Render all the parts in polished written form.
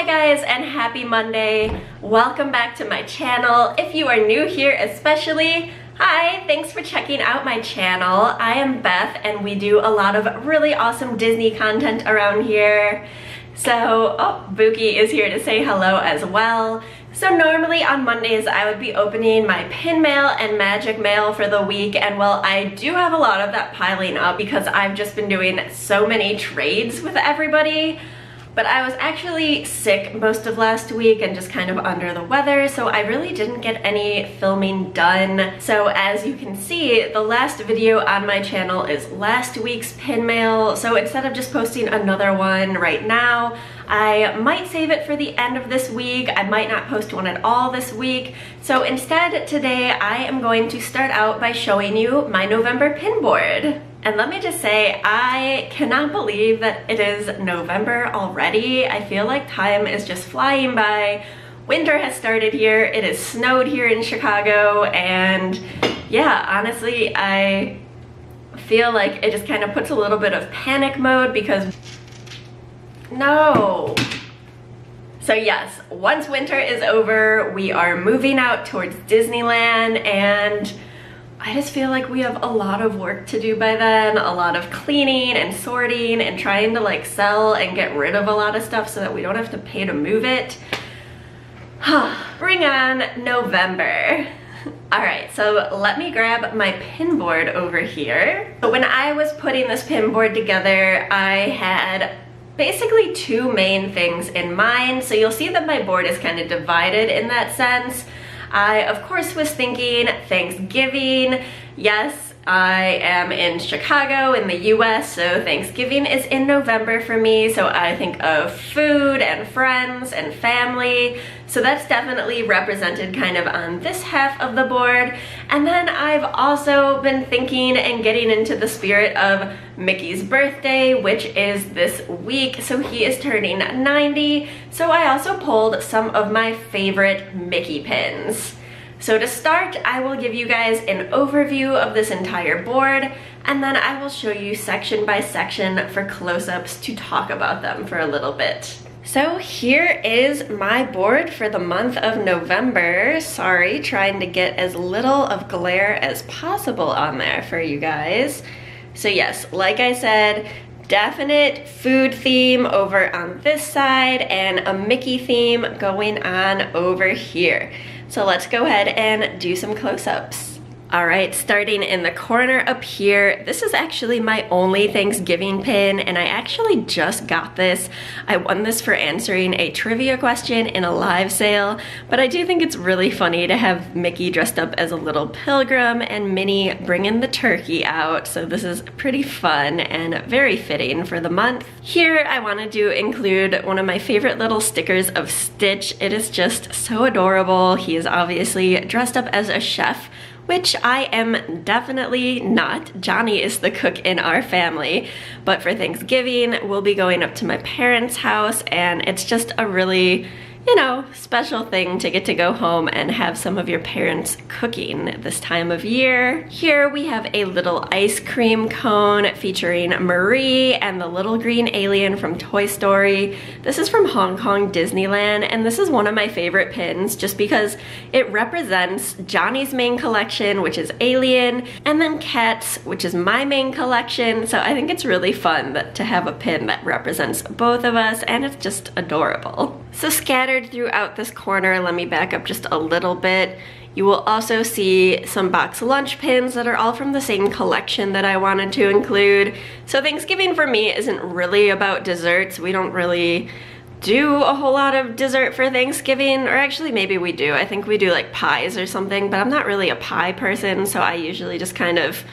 guys, and happy Monday. Welcome back to my channel. If you are new here especially, hi, thanks for checking out my channel. I am Beth and we do a lot of really awesome Disney content around here. So, Buki is here to say hello as well. So normally on Mondays I would be opening my pin mail and magic mail for the week, and well, I do have a lot of that piling up because I've just been doing so many trades with everybody. But I was actually sick most of last week and just kind of under the weather, so I really didn't get any filming done. So as you can see, the last video on my channel is last week's pin mail, so instead of just posting another one right now, I might save it for the end of this week. I might not post one at all this week. So instead, today I am going to start out by showing you my November pin board. And let me just say, I cannot believe that it is November already. I feel like time is just flying by. Winter has started here. It has snowed here in Chicago, and yeah, honestly, I feel like it just kind of puts a little bit of panic mode because no. So yes, once winter is over, we are moving out towards Disneyland, and I just feel like we have a lot of work to do by then, a lot of cleaning and sorting and trying to like sell and get rid of a lot of stuff so that we don't have to pay to move it. Bring on November. All right, so let me grab my pin board over here. So when I was putting this pin board together, I had basically two main things in mind. So you'll see that my board is kind of divided in that sense. I, of course, was thinking Thanksgiving. Yes, I am in Chicago in the US, so Thanksgiving is in November for me, so I think of food and friends and family. So that's definitely represented kind of on this half of the board. And then I've also been thinking and getting into the spirit of Mickey's birthday, which is this week. So he is turning 90. So I also pulled some of my favorite Mickey pins. So to start, I will give you guys an overview of this entire board, and then I will show you section by section for close-ups to talk about them for a little bit. So here is my board for the month of November. Sorry, trying to get as little of glare as possible on there for you guys. So yes, like I said, definite food theme over on this side and a Mickey theme going on over here. So let's go ahead and do some close-ups. All right, starting in the corner up here, this is actually my only Thanksgiving pin, and I actually just got this. I won this for answering a trivia question in a live sale, but I do think it's really funny to have Mickey dressed up as a little pilgrim and Minnie bringing the turkey out, so this is pretty fun and very fitting for the month. Here, I wanted to include one of my favorite little stickers of Stitch. It is just so adorable. He is obviously dressed up as a chef, which I am definitely not. Johnny is the cook in our family, but for Thanksgiving, we'll be going up to my parents' house, and it's just a really, you know, special thing to get to go home and have some of your parents cooking this time of year. Here we have a little ice cream cone featuring Marie and the little green alien from Toy Story. This is from Hong Kong Disneyland, and this is one of my favorite pins just because it represents Johnny's main collection, which is Alien, and then Kat's, which is my main collection. So I think it's really fun to have a pin that represents both of us, and it's just adorable. So scattered throughout this corner, let me back up just a little bit. You will also see some box lunch pins that are all from the same collection that I wanted to include. So Thanksgiving for me isn't really about desserts. We don't really do a whole lot of dessert for Thanksgiving, or actually maybe we do. I think we do like pies or something, but I'm not really a pie person, so I usually just kind of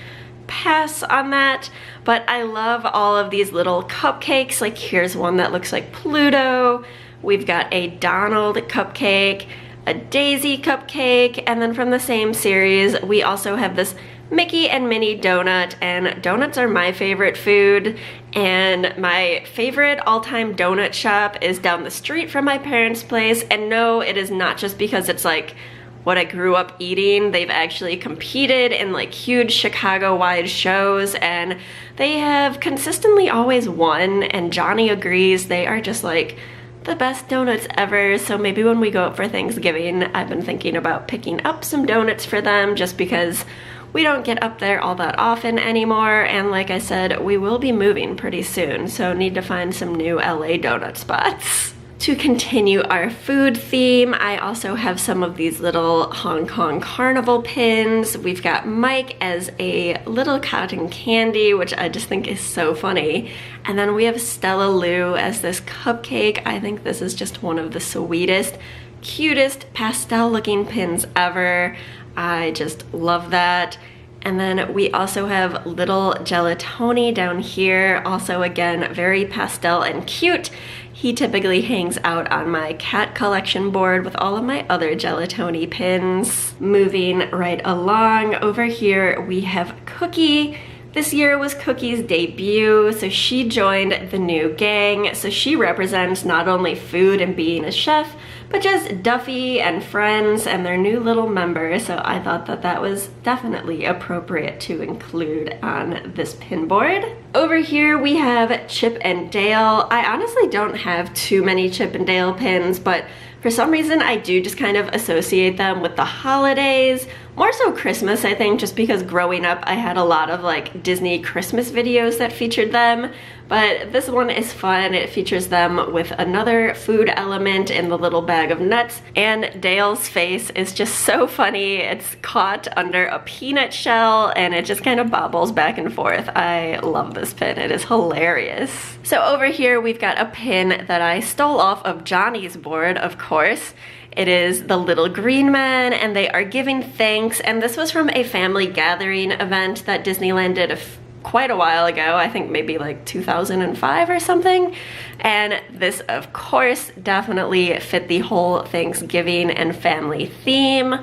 pass on that. But I love all of these little cupcakes. Like here's one that looks like Pluto. We've got a Donald cupcake, a Daisy cupcake, and then from the same series, we also have this Mickey and Minnie donut, and donuts are my favorite food, and my favorite all-time donut shop is down the street from my parents' place. And no, it is not just because it's like what I grew up eating. They've actually competed in like huge Chicago-wide shows, and they have consistently always won, and Johnny agrees. They are just like the best donuts ever, so maybe when we go out for Thanksgiving, I've been thinking about picking up some donuts for them just because we don't get up there all that often anymore, and like I said, we will be moving pretty soon, so need to find some new LA donut spots. To continue our food theme, I also have some of these little Hong Kong carnival pins. We've got Mike as a little cotton candy, which I just think is so funny. And then we have Stella Lou as this cupcake. I think this is just one of the sweetest, cutest pastel looking pins ever. I just love that. And then we also have little Gelatoni down here, also again, very pastel and cute. He typically hangs out on my cat collection board with all of my other Gelatoni pins. Moving right along, over here we have Cookie. This year was Cookie's debut, so she joined the new gang. So she represents not only food and being a chef, but just Duffy and friends and their new little member. So I thought that that was definitely appropriate to include on this pin board. Over here we have Chip and Dale. I honestly don't have too many Chip and Dale pins, but for some reason I do just kind of associate them with the holidays. More so Christmas, I think, just because growing up I had a lot of like Disney Christmas videos that featured them. But this one is fun. It features them with another food element in the little bag of nuts. And Dale's face is just so funny. It's caught under a peanut shell and it just kind of bobbles back and forth. I love this pin. It is hilarious. So over here we've got a pin that I stole off of Johnny's board, of course. It is the Little Green Men, and they are giving thanks. And this was from a family gathering event that Disneyland did quite a while ago. I think maybe like 2005 or something. And this, of course, definitely fit the whole Thanksgiving and family theme.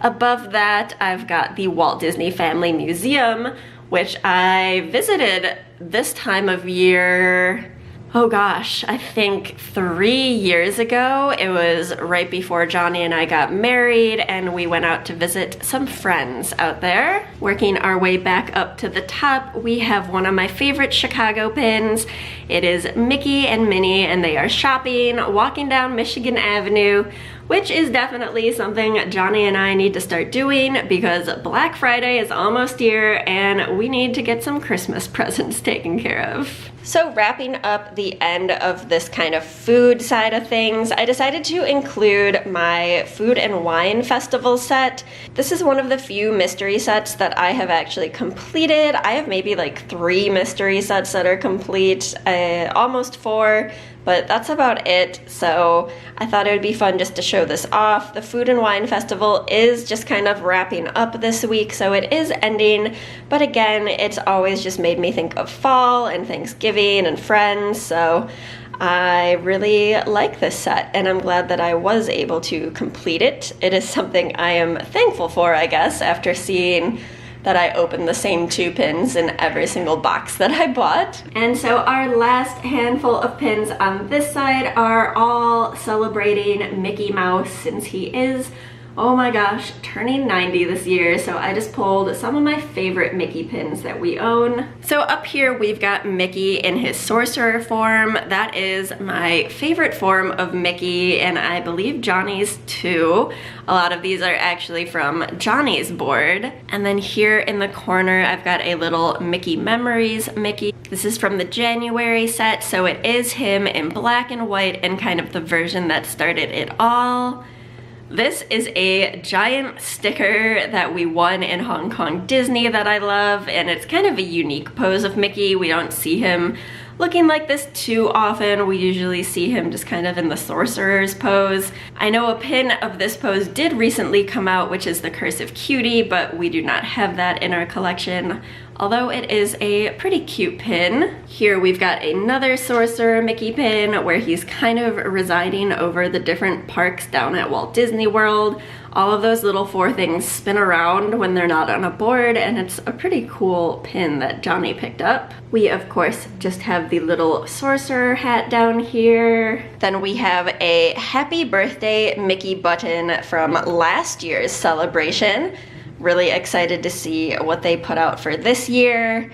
Above that, I've got the Walt Disney Family Museum, which I visited this time of year. Oh gosh, I think 3 years ago. It was right before Johnny and I got married, and we went out to visit some friends out there. Working our way back up to the top, we have one of my favorite Chicago pins. It is Mickey and Minnie, and they are shopping, walking down Michigan Avenue, which is definitely something Johnny and I need to start doing because Black Friday is almost here and we need to get some Christmas presents taken care of. So wrapping up the end of this kind of food side of things, I decided to include my Food and Wine Festival set. This is one of the few mystery sets that I have actually completed. I have maybe like 3 mystery sets that are complete, almost 4. But that's about it, so I thought it would be fun just to show this off. The Food and Wine Festival is just kind of wrapping up this week, so it is ending. But again, it's always just made me think of fall and Thanksgiving and friends, so I really like this set, and I'm glad that I was able to complete it. It is something I am thankful for, I guess, after seeing that I opened the same 2 pins in every single box that I bought. And so our last handful of pins on this side are all celebrating Mickey Mouse, since he is, oh my gosh, turning 90 this year. So I just pulled some of my favorite Mickey pins that we own. So up here we've got Mickey in his sorcerer form. That is my favorite form of Mickey, and I believe Johnny's too. A lot of these are actually from Johnny's board. And then here in the corner, I've got a little Mickey Memories Mickey. This is from the January set, so it is him in black and white and kind of the version that started it all. This is a giant sticker that we won in Hong Kong Disney that I love, and it's kind of a unique pose of Mickey. We don't see him looking like this too often. We usually see him just kind of in the sorcerer's pose. I know a pin of this pose did recently come out, which is the Cursive Cutie, but we do not have that in our collection, although it is a pretty cute pin. Here we've got another Sorcerer Mickey pin where he's kind of residing over the different parks down at Walt Disney World. All of those little 4 things spin around when they're not on a board, and it's a pretty cool pin that Johnny picked up. We of course just have the little sorcerer hat down here. Then we have a happy birthday Mickey button from last year's celebration. Really excited to see what they put out for this year.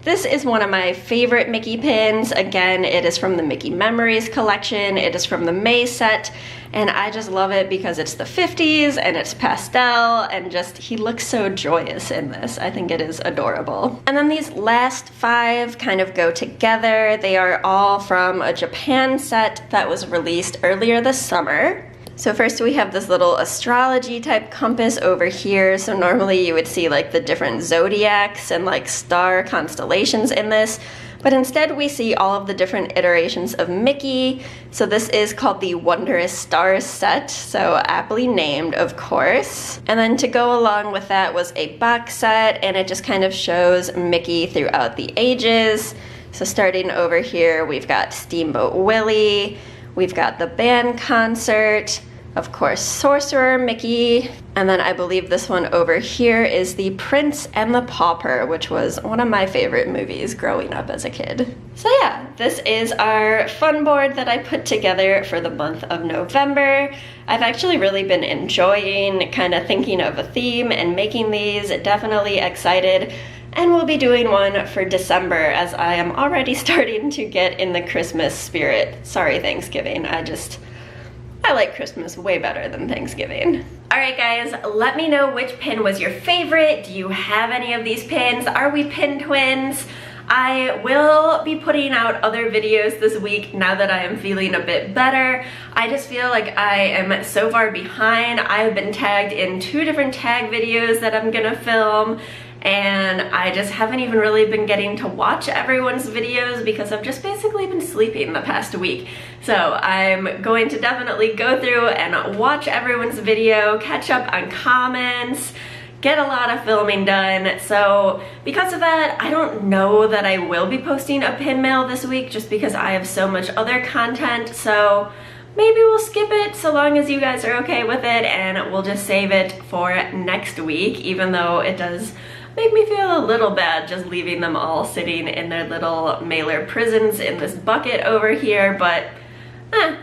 This is one of my favorite Mickey pins. Again, it is from the Mickey Memories collection. It is from the May set, and I just love it because it's the 50s and it's pastel, and just he looks so joyous in this. I think it is adorable. And then these last 5 kind of go together. They are all from a Japan set that was released earlier this summer. So first we have this little astrology type compass over here. So normally you would see like the different zodiacs and like star constellations in this, but instead we see all of the different iterations of Mickey. So this is called the Wondrous Stars set, so aptly named, of course. And then to go along with that was a box set, and it just kind of shows Mickey throughout the ages. So starting over here, we've got Steamboat Willie, we've got the band concert, of course, Sorcerer Mickey, and then I believe this one over here is The Prince and the Pauper, which was one of my favorite movies growing up as a kid. So yeah, this is our fun board that I put together for the month of November. I've actually really been enjoying kind of thinking of a theme and making these. Definitely excited. And we'll be doing one for December, as I am already starting to get in the Christmas spirit. Sorry, Thanksgiving. I like Christmas way better than Thanksgiving. All right, guys, let me know which pin was your favorite. Do you have any of these pins? Are we pin twins? I will be putting out other videos this week now that I am feeling a bit better. I just feel like I am so far behind. I have been tagged in 2 different tag videos that I'm gonna film, and I just haven't even really been getting to watch everyone's videos because I've just basically been sleeping the past week. So I'm going to definitely go through and watch everyone's video, catch up on comments, get a lot of filming done. So because of that, I don't know that I will be posting a pin mail this week just because I have so much other content. So maybe we'll skip it so long as you guys are okay with it, and we'll just save it for next week, even though it does make me feel a little bad just leaving them all sitting in their little mailer prisons in this bucket over here, but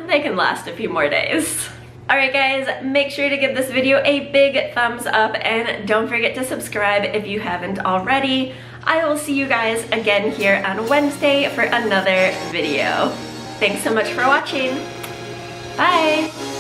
they can last a few more days. Alright guys, make sure to give this video a big thumbs up, and don't forget to subscribe if you haven't already. I will see you guys again here on Wednesday for another video. Thanks so much for watching. Bye!